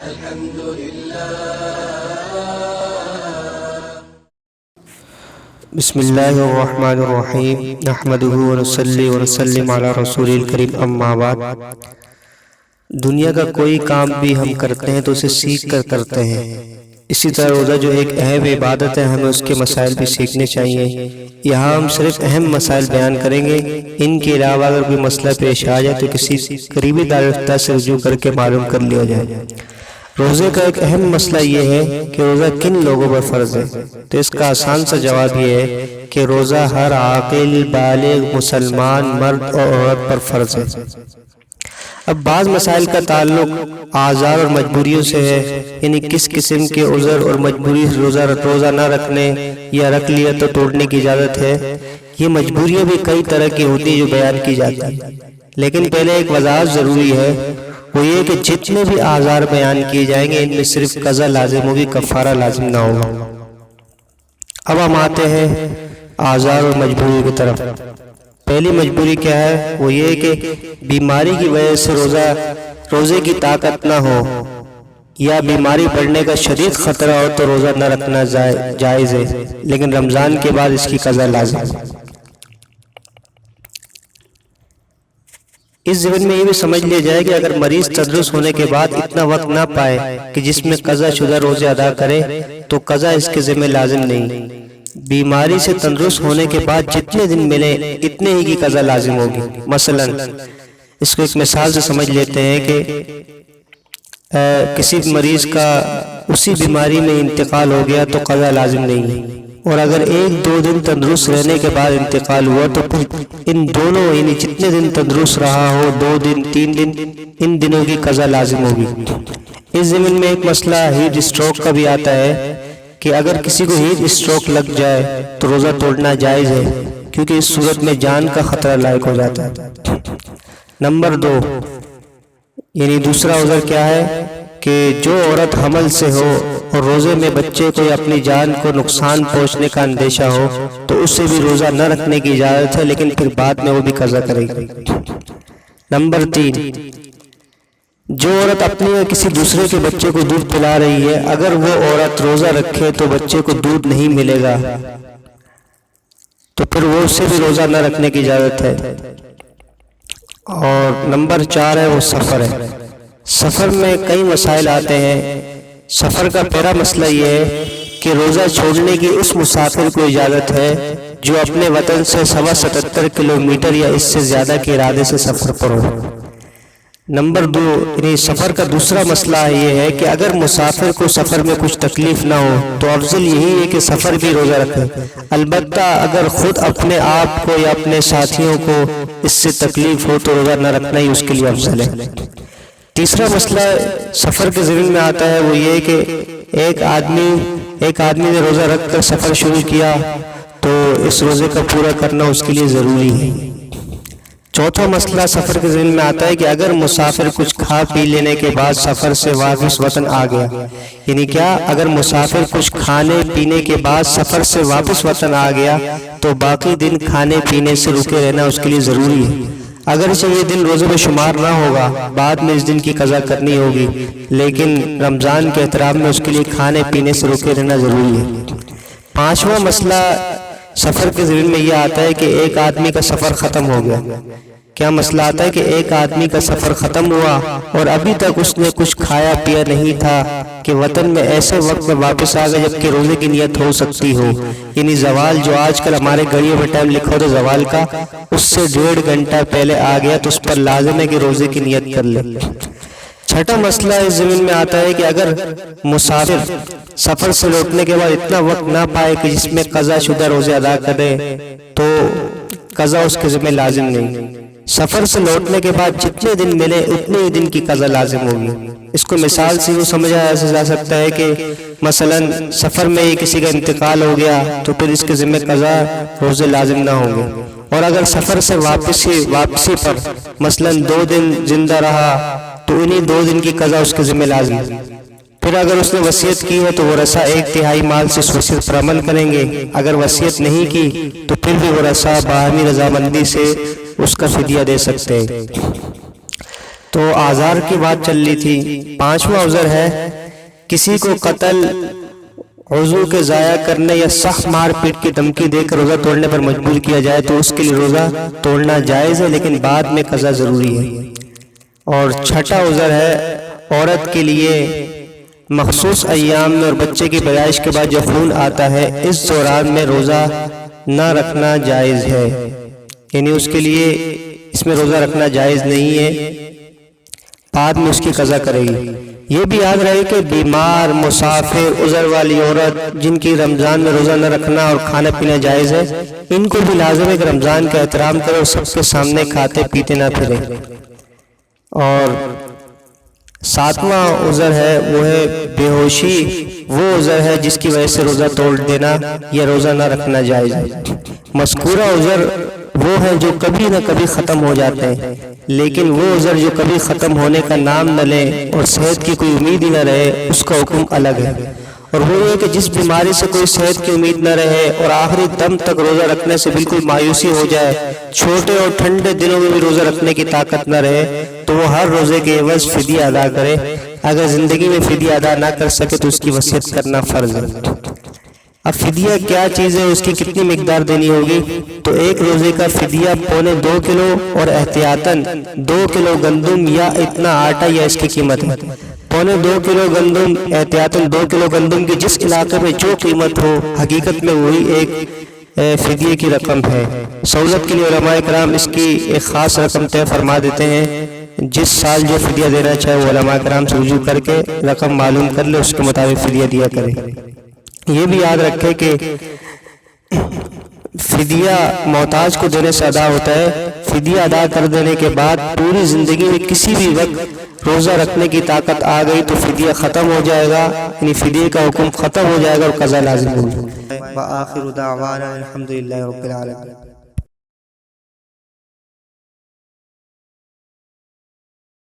الحمد لله. بسم اللہ الرحمن الرحیم نحمدہ ونصلی ونسلم علی رسول الکریم اما بعد. دنیا کا کوئی کام بھی ہم کرتے ہیں تو اسے سیکھ کر کرتے ہیں. اسی طرح روزہ جو ایک اہم عبادت ہے، ہمیں اس کے مسائل بھی سیکھنے چاہیے. یہاں ہم صرف اہم مسائل بیان کریں گے. ان کے علاوہ اگر کوئی مسئلہ پیش آ جائے تو کسی قریبی دارالفتہ سے رجوع کر کے معلوم کر لیا جائے. روزے کا ایک اہم مسئلہ یہ ہے کہ روزہ کن لوگوں پر فرض ہے. تو اس کا آسان سا جواب یہ ہے کہ روزہ ہر عاقل بالغ مسلمان مرد اور عورت پر فرض ہے. اب بعض مسائل کا تعلق اعذار اور مجبوریوں سے ہے، یعنی کس قسم کے عذر اور مجبوری روزہ نہ رکھنے یا رکھ لیا تو توڑنے کی اجازت ہے. یہ مجبوریاں بھی کئی طرح کی ہوتی ہیں جو بیان کی جاتی ہیں، لیکن پہلے ایک وضاحت ضروری ہے، وہ یہ کہ جتنے بھی اعذار بیان کیے جائیں گے ان میں صرف قضا لازم ہوگی، کفارہ لازم نہ ہوگا. اب ہم آتے ہیں اعذار اور مجبوری کی طرف. پہلی مجبوری کیا ہے؟ وہ یہ کہ بیماری کی وجہ سے روزے کی طاقت نہ ہو یا بیماری بڑھنے کا شدید خطرہ ہو تو روزہ نہ رکھنا جائز ہے، لیکن رمضان کے بعد اس کی قضا لازم ہے. اس ضمن میں یہ بھی سمجھ لیا جائے کہ اگر مریض تندرست ہونے کے بعد اتنا وقت نہ پائے کہ جس میں قضا شدہ روزے ادا کرے تو قضا اس کے ذمہ لازم نہیں. بیماری سے تندرست ہونے کے بعد جتنے دن ملے اتنے ہی کی قضا لازم ہوگی. مثلا اس کو ایک مثال سے سمجھ لیتے ہیں کہ کسی مریض کا اسی بیماری میں انتقال ہو گیا تو قضا لازم نہیں ہے، اور اگر ایک دو دن تندرست رہنے کے بعد انتقال ہوا تو ان دونوں یعنی جتنے دن تندرست رہا ہو، 2 دن 3 دن، ان دنوں کی قضا لازم ہوگی. اس ضمن میں ایک مسئلہ ہیٹ اسٹروک کا بھی آتا ہے کہ اگر کسی کو ہیٹ اسٹروک لگ جائے تو روزہ توڑنا جائز ہے، کیونکہ اس صورت میں جان کا خطرہ لاحق ہو جاتا ہے. نمبر 2 یعنی دوسرا عذر کیا ہے کہ جو عورت حمل سے ہو اور روزے میں بچے کو یا اپنی جان کو نقصان پہنچنے کا اندیشہ ہو تو اس سے بھی روزہ نہ رکھنے کی اجازت ہے، لیکن پھر بعد میں وہ بھی قضا کرے گی. نمبر 3 جو عورت اپنے یا کسی دوسرے کے بچے کو دودھ پلا رہی ہے، اگر وہ عورت روزہ رکھے تو بچے کو دودھ نہیں ملے گا تو پھر وہ اس سے بھی روزہ نہ رکھنے کی اجازت ہے. اور نمبر 4 ہے وہ سفر ہے. سفر میں کئی مسائل آتے ہیں. سفر کا پہلا مسئلہ یہ ہے کہ روزہ چھوڑنے کی اس مسافر کو اجازت ہے جو اپنے وطن سے 77 کلومیٹر یا اس سے زیادہ کے ارادے سے سفر پر ہو. نمبر 2 یعنی سفر کا دوسرا مسئلہ یہ ہے کہ اگر مسافر کو سفر میں کچھ تکلیف نہ ہو تو افضل یہی ہے کہ سفر بھی روزہ رکھے، البتہ اگر خود اپنے آپ کو یا اپنے ساتھیوں کو اس سے تکلیف ہو تو روزہ نہ رکھنا ہی اس کے لیے افضل ہے. تیسرا مسئلہ سفر کے ضمن میں آتا ہے، وہ یہ کہ ایک آدمی نے روزہ رکھ کر سفر شروع کیا تو اس روزے کا پورا کرنا اس کے لیے ضروری ہے. چوتھا مسئلہ سفر کے ذہن میں آتا ہے کہ اگر مسافر کچھ کھا پی لینے کے بعد سفر سے واپس وطن آ گیا، یعنی کیا اگر مسافر کچھ کھانے پینے کے بعد سفر سے واپس وطن آ گیا تو باقی دن کھانے پینے سے رکے رہنا اس کے لیے ضروری ہے. اگرچہ یہ دن روزے میں شمار نہ ہوگا، بعد میں اس دن کی قضا کرنی ہوگی، لیکن رمضان کے احترام میں اس کے لیے کھانے پینے سے رکے رہنا ضروری ہے. پانچواں مسئلہ سفر کے ذہن میں یہ آتا ہے کہ ایک آدمی کا سفر ختم ہو گیا. کیا مسئلہ آتا ہے کہ ایک آدمی کا سفر ختم ہوا اور ابھی تک اس نے کچھ کھایا پیا نہیں تھا کہ وطن میں ایسے وقت میں واپس آ گیا جبکہ روزے کی نیت ہو سکتی ہو، یعنی زوال جو آج کل ہمارے گھڑیوں میں ٹائم لکھا ہو تو زوال کا اس سے 1.5 گھنٹہ پہلے آ گیا تو اس پر لازم ہے کہ روزے کی نیت کر لے. چھٹا مسئلہ اس زمین میں آتا ہے کہ اگر مسافر سفر سے لوٹنے کے بعد اتنا وقت نہ پائے کہ جس میں قضا شدہ روزے ادا کرے تو قضا اس کے ذمہ لازم نہیں. سفر سے لوٹنے کے بعد جتنے دن ملے اتنے ہی دن کی قضا لازم ہوگی. اس کو مثال سے سمجھا جا سکتا ہے کہ مثلا سفر میں کسی کا انتقال ہو گیا تو پھر اس کے ذمہ قضا روزے لازم نہ ہوں گے، اور اگر سفر سے واپسی پر مثلا 2 دن زندہ رہا تو انہی 2 دن کی قضا اس کے ذمہ لازم ہے. پھر اگر اس نے وصیت کی ہے تو ورثہ 1/3 مال سے اس وصیت پر عمل کریں گے. اگر وصیت نہیں کی تو پھر بھی ورثہ باہمی رضامندی سے اس کا فدیہ دے سکتے ہیں. تو آزار کی بات چل رہی تھی۔ پانچواں عذر ہے کسی کو قتل، عضو کے ضائع کرنے یا سخت مار پیٹ کی دھمکی دے کر روزہ توڑنے پر مجبور کیا جائے تو اس کے لیے روزہ توڑنا جائز ہے، لیکن بعد میں قضا ضروری ہے۔ اور چھٹا عذر ہے عورت کے لیے مخصوص ایام میں اور بچے کی پیدائش کے بعد جو خون آتا ہے اس دوران میں روزہ نہ رکھنا جائز ہے، یعنی اس کے لیے اس میں روزہ رکھنا جائز نہیں ہے، بعد میں اس کی قضا کرے گی۔ یہ بھی یاد رہے کہ بیمار، مسافر، عذر والی عورت جن کی رمضان میں روزہ نہ رکھنا اور کھانا پینا جائز ہے، ان کو بھی لازم ہے کہ رمضان کا احترام کرے اور سب کے سامنے کھاتے پیتے نہ پھرے۔ اور ساتواں عذر ہے وہ ہے بے ہوشی، وہ عذر ہے جس کی وجہ سے روزہ توڑ دینا یا روزہ نہ رکھنا جائز ہے۔ مذکورہ عذر وہ ہیں جو کبھی نہ کبھی ختم ہو جاتے ہیں، لیکن وہ عذر جو کبھی ختم ہونے کا نام نہ لے اور صحت کی کوئی امید ہی نہ رہے اس کا حکم الگ ہے۔ اور وہ یہ کہ جس بیماری سے کوئی صحت کی امید نہ رہے اور آخری دم تک روزہ رکھنے سے بالکل مایوسی ہو جائے، چھوٹے اور ٹھنڈے دنوں میں بھی روزہ رکھنے کی طاقت نہ رہے، تو وہ ہر روزے کے عوض فدیہ ادا کرے۔ اگر زندگی میں فدیہ ادا نہ کر سکے تو اس کی وصیت کرنا فرض ہے۔ اب فدیہ کیا چیز ہے، اس کی کتنی مقدار دینی ہوگی؟ تو ایک روزے کا فدیہ 2.25 کلو اور احتیاطاً 2 کلو گندم یا اتنا آٹا یا اس کی قیمت ہے۔ 2.25 کلو گندم، احتیاطاً 2 کلو گندم کی جس علاقے میں جو قیمت ہو، حقیقت میں وہی ایک فدیے کی رقم ہے۔ سہولت کے لیے علماء کرام اس کی ایک خاص رقم طے فرما دیتے ہیں، جس سال جو فدیہ دینا چاہے وہ علماء کرام سے رجوع کر کے رقم معلوم کر لے، اس کے مطابق فدیہ دیا کرے۔ یہ بھی یاد رکھے کہ فدیہ محتاج کو دینے سے ادا ہوتا ہے۔ فدیہ ادا کر دینے کے بعد پوری زندگی میں کسی بھی وقت روزہ رکھنے کی طاقت آ گئی تو فدیہ ختم ہو جائے گا، یعنی فدیہ کا حکم ختم ہو جائے گا اور قضا لازم ہوگی۔ وآخر دعوانا الحمدللہ رب العالمین۔